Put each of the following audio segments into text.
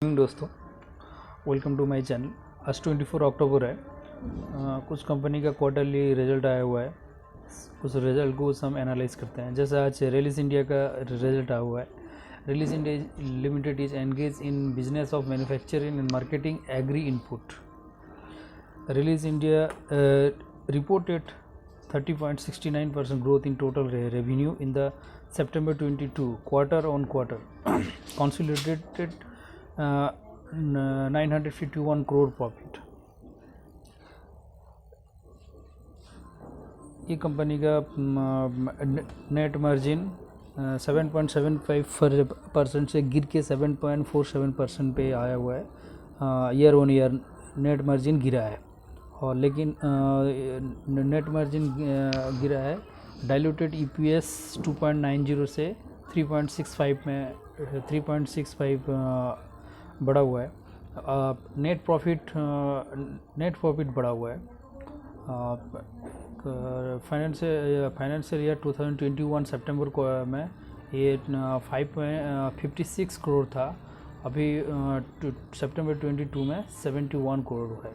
दोस्तों, welcome to my channel. आज 24 अक्टूबर है। कुछ कंपनी का क्वार्टरली रिजल्ट आया हुआ है। उस रिजल्ट को हम एनालाइज करते हैं। जैसे आज रिलीज इंडिया का रिजल्ट आया हुआ है। Rallis India limited is engage in business of manufacturing and marketing agri input. Rallis India reported 30.69% growth in total revenue in the September 22 quarter on quarter. Consolidated 951 crore profit. ये company का net margin 7.75% से गिर के 7.47% पे आया हुआ है। Year on year net margin गिरा है, और लेकिन नेट मार्जिन गिरा है। डाइल्यूटेड ईपीएस 2.90 से 3.65 बढ़ा हुआ है। नेट प्रॉफिट बढ़ा हुआ है। फाइनेंशियल ईयर 2021 सितंबर को में ये 556 करोड़ था। अभी सितंबर 22 में 71 करोड़ है।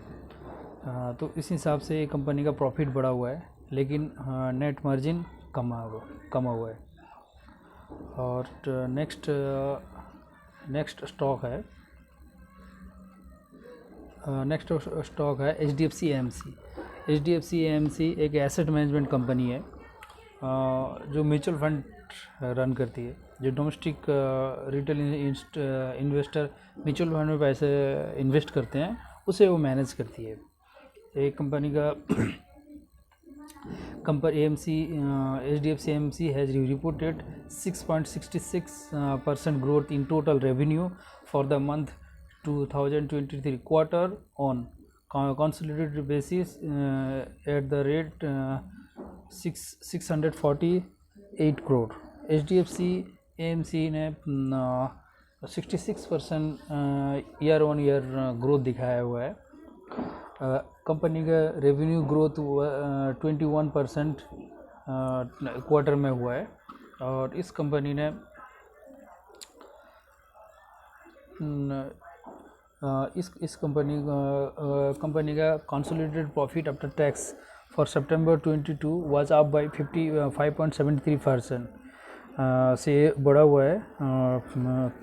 तो इस हिसाब से ये कंपनी का प्रॉफिट बढ़ा हुआ है, लेकिन नेट मार्जिन कमा हुआ है। और नेक्स्ट स्टॉक है एचडीएफसी एएमसी। एक एसेट मैनेजमेंट कंपनी है जो म्यूचुअल फंड रन करती है। जो domestic retail investor mutual fund में पैसे इन्वेस्ट करते हैं, उसे वो मैनेज करती है। एक कंपनी का HDFC AMC has reported 6.66% growth in total revenue for the month 2023 quarter on consolidated basis at the rate 648 crore. HDFC AMC ने 66% ईयर ऑन ईयर ग्रोथ दिखाया हुआ है। कंपनी का रेवेन्यू ग्रोथ 21% क्वार्टर में हुआ है। और इस कंपनी ने इस कंपनी का consolidated profit after tax for September 22 was up by 55.73% से बढ़ा हुआ है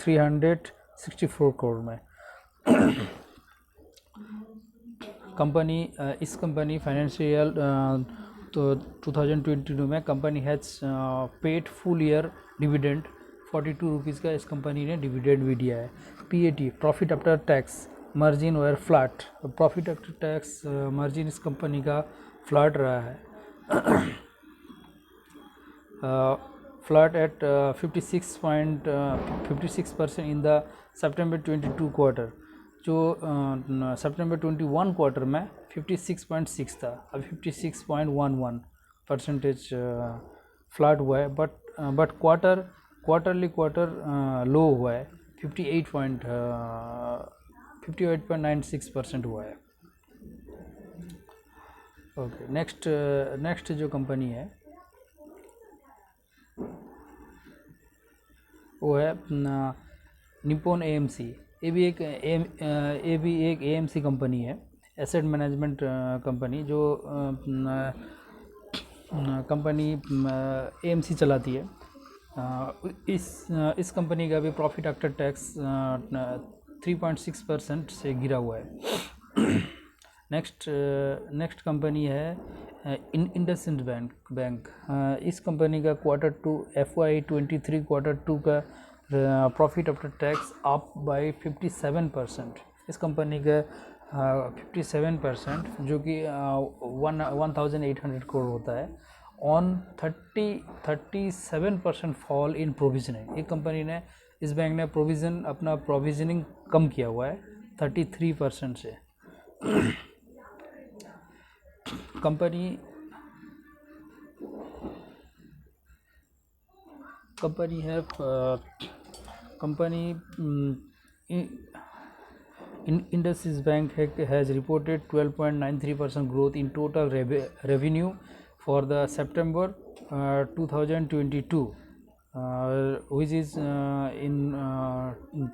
364 करोड़ में। इस कंपनी फाइनेंशियल तो 2022 में company has paid full year dividend 42 rupees का इस कंपनी ने डिविडेंड भी दिया है। PAT profit after tax margin were flat. Profit after tax margin इस कंपनी का फ्लैट रहा है, flat at 56% in the September 22 quarter. जो सितंबर 21 क्वार्टर में 56.6 था, अब 56.11% फ्लैट हुआ है। बट क्वार्टर लो हुआ है, 58.96% हुआ है। ओके, नेक्स्ट जो कंपनी है वो है निप्पॉन AMC। ये भी एक AMC कंपनी है, एसेट मैनेजमेंट कंपनी। जो कंपनी AMC चलाती है। इस कंपनी का भी प्रॉफिट आफ्टर टैक्स 3.6% से गिरा हुआ है। नेक्स्ट कंपनी है इंडसइंड बैंक। इस कंपनी का क्वार्टर 2 FY23 क्वार्टर 2 का profit after tax up by 57%। इस कंपनी का 57%, जो कि 1800 करोड़ होता है, ऑन 37% फॉल इन प्रोविजनिंग। एक कंपनी ने, इस बैंक ने अपना प्रोविजनिंग कम किया हुआ है 33% से। Indus Bank has reported 12.93% growth in total revenue for the September 2022 which is in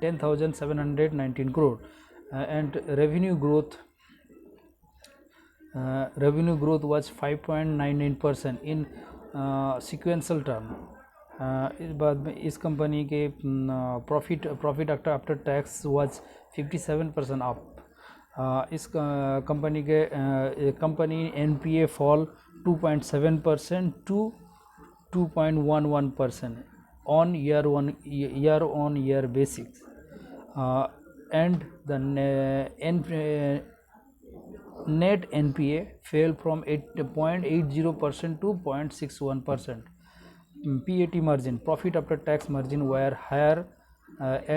10,719 crore, and revenue growth was 5.99% in sequential term. इस बाद में इस कंपनी के profit after tax was 57% up. इस कंपनी के company NPA fall 2.7% to 2.11% on year-on-year basis, and the net NPA fell from 8.80% to 0.61%. PAT margin, profit after tax margin, were higher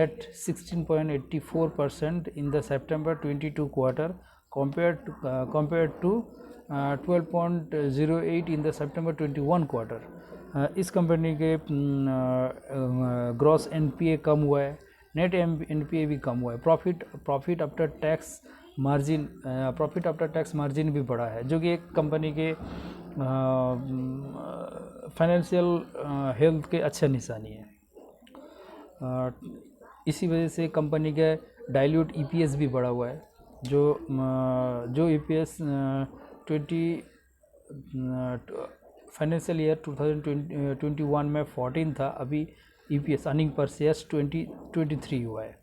at 16.84% in the September 22 quarter compared to 12.08 in the September 21 quarter. इस company के gross NPA कम हुआ है, net NPA भी कम हुआ है, profit after tax margin भी बढ़ा है, जो कि एक कंपनी के फाइनेंशियल हेल्थ के अच्छा निशानी है। इसी वजह से कंपनी का डाइल्यूट EPS भी बढ़ा हुआ है, जो EPS 20 फाइनेंशियल ईयर 2021 में 14 था, अभी EPS अर्निंग पर शेयर्स 23 हुआ है,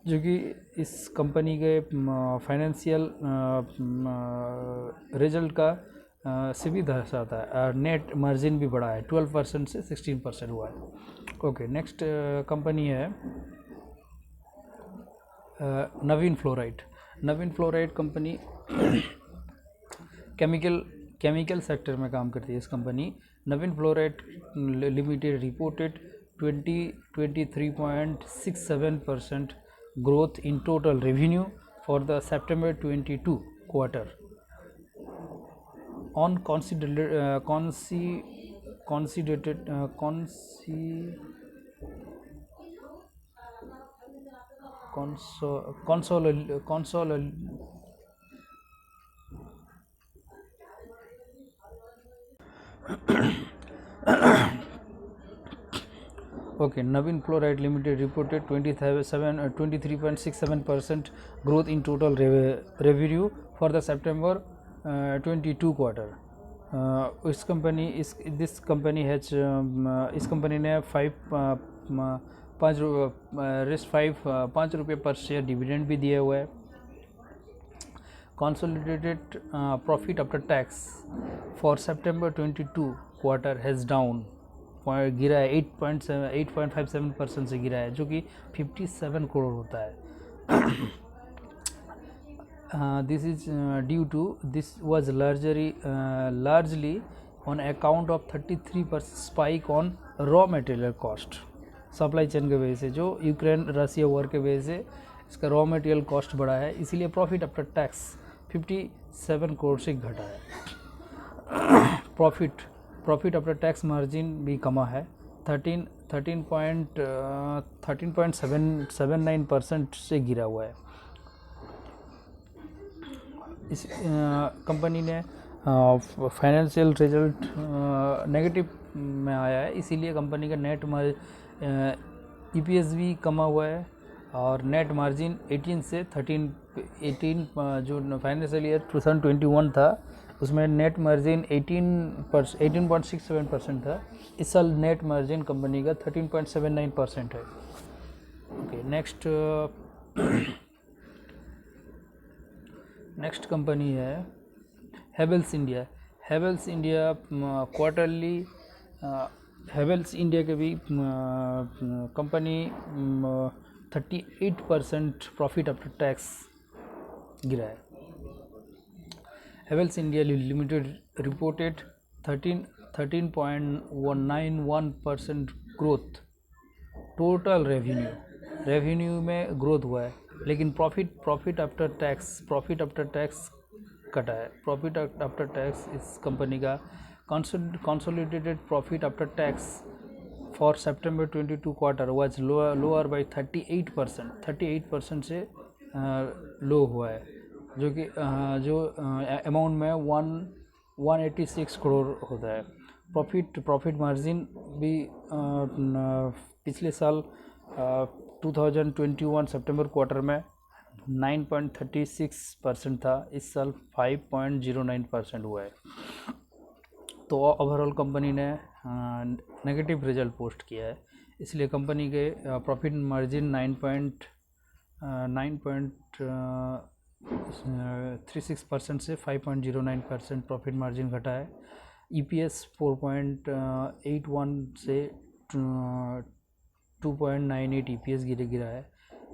जो कि इस कंपनी के फाइनेंशियल रिजल्ट का से भी दर्शाता है। नेट मार्जिन भी बढ़ा है, 12% से 16% हुआ है। ओके, नेक्स्ट कंपनी है नवीन फ्लोराइड कंपनी केमिकल सेक्टर में काम करती है। इस company Naveen fluoride limited reported 23.67% growth in total revenue for the September 22 quarter on Okay, Navin Fluoride Limited reported 23.67% growth in total revenue for the September 22 quarter. This company ने 5 रुपये पर share dividend भी दिया हुआ है। Consolidated profit after tax for September 22 quarter has down, गिरा है 8.57% से गिरा है, जो कि 57 करोड़ होता है। This was largely on account of 33% spike on raw material cost, supply chain के वजह से, जो यूक्रेन रसिया वॉर के वजह से इसका रॉ मटेरियल कॉस्ट बढ़ा है, इसीलिए प्रॉफिट आफ्टर टैक्स 57 करोड़ से घटा है। प्रॉफिट आफ्टर टैक्स मार्जिन भी कमा है, 13.79% से गिरा हुआ है। इस कंपनी ने फाइनेंशियल रिजल्ट नेगेटिव में आया है, इसीलिए कंपनी का नेट EPS भी कमा हुआ है, और नेट मार्जिन 18 से 18 जो फाइनेंशियल ईयर 2021 था उसमें नेट मार्जिन 18.67% था। इस साल नेट मार्जिन कंपनी का 13.79% है। ओके, नेक्स्ट कंपनी है Havells India quarterly. Havells India के भी कंपनी 38% प्रॉफिट आफ्टर टैक्स गिरा है। Havells India limited reported 13.91% growth total revenue में ग्रोथ हुआ है, लेकिन प्रॉफिट आफ्टर टैक्स कटा है। प्रॉफिट आफ्टर टैक्स इस कंपनी का consolidated profit after tax for September 22 quarter was lower by 38% से लो हुआ है, जो अमाउंट में 186 करोड़ होता है। प्रॉफिट मार्जिन भी पिछले साल 2021 सितंबर क्वार्टर में 9.36% था, इस साल 5.09% हुआ है। तो ओवरऑल कंपनी ने नेगेटिव रिजल्ट पोस्ट किया है, इसलिए कंपनी के प्रॉफिट मार्जिन 9.36% से 5.09% प्रॉफिट मार्जिन घटा है। EPS 4.81 से 2.98 EPS गिरा है।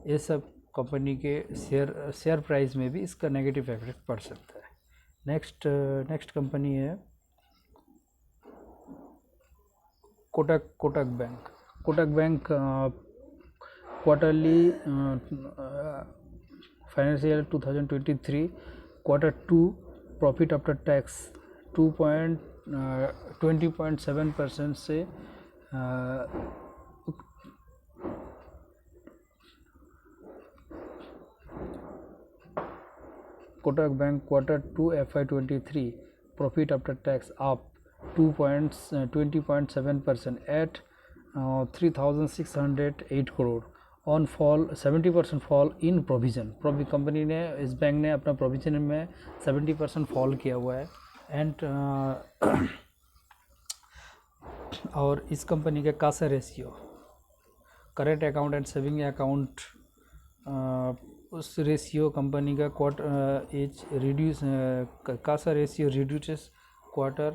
ये सब कंपनी के शेयर प्राइस में भी इसका नेगेटिव इफेक्ट पड़ सकता है। नेक्स्ट कंपनी है Kotak bank quarterly financial 2023 quarter 2 profit after tax 20.7% से Kotak bank quarter 2 FY23 profit after tax up 20.7% at 3,608 crore on fall 70% fall in provision. Company ने इस बैंक ने अपना प्रोविज़न में 70% फॉल किया हुआ है। एंड और इस कंपनी के CASA ratio, current account and saving account, उस रेशियो कंपनी का CASA ratio reduces quarter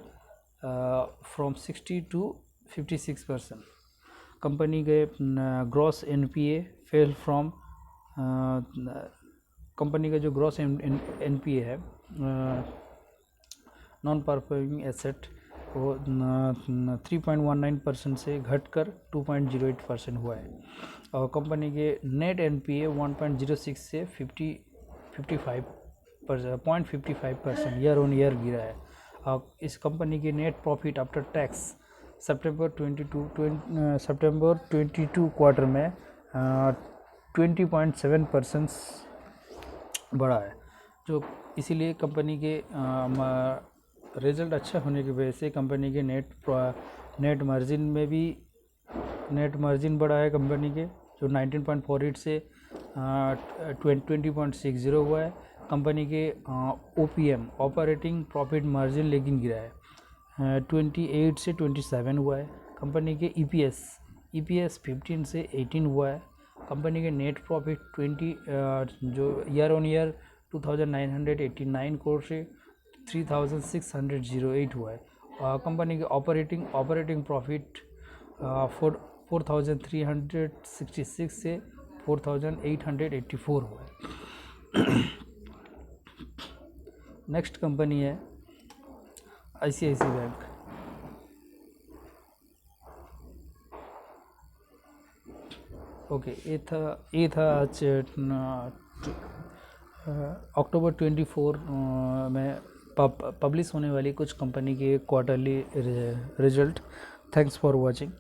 from 60 to 56%। Company के ग्रॉस NPA फेल फ्रॉम, कंपनी का जो ग्रॉस NPA है नॉन परफॉर्मिंग एसेट वो 3.19% से घटकर 2.08% हुआ है। और कंपनी के नेट NPA 1.06 से 0.55% ईयर ऑन ईयर गिरा है। इस कंपनी की नेट प्रॉफिट आफ्टर टैक्स सितंबर 22 क्वार्टर में 20.7% बढ़ा है। जो इसीलिए कंपनी के रिजल्ट अच्छा होने की वजह से कंपनी के नेट मार्जिन में भी नेट मार्जिन बढ़ा है। कंपनी के जो 19.48 से 20.60 हुआ है। कंपनी के OPM ऑपरेटिंग प्रॉफिट मार्जिन लेकिन गिरा है, 28 से 27 हुआ है। कंपनी के EPS 15 से 18 हुआ है। कंपनी के नेट प्रॉफिट 20 जो ईयर ऑन ईयर 2,989 करोड़ से 3,608 हुआ है। कंपनी के ऑपरेटिंग प्रॉफिट 4,366 से 4,884 हुआ है। नेक्स्ट कंपनी है ICICI बैंक। ओके, ये था आज अक्टूबर 24 में पब्लिश होने वाली कुछ कंपनी के quarterly result. Thanks for watching.